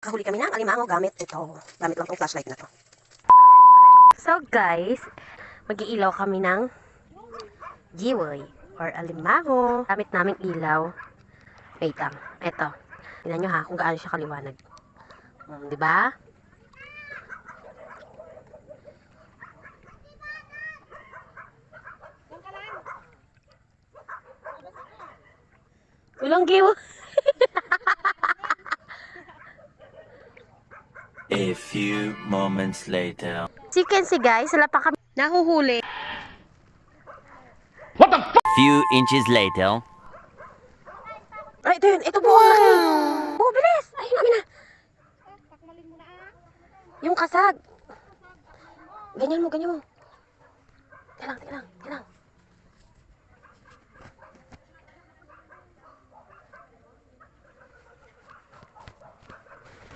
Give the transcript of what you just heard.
Nakahuli kami ng alimango gamit ito. Gamit lang tong flashlight na to. So guys, mag-iilaw kami ng giwoy or alimango. Gamit namin ilaw. Wait lang. Ito. Tingnan nyo ha kung gaano siya kaliwanag. Diba? Walang giwoy. A few moments later. Chicken si guys, wala pa kami nahuhuli. Few inches later. Ay, ito yun. Ito buong laki. Oh, bilis. Ayun namin na. Yung kasag. Ganyan mo, ganyan mo. Tilang.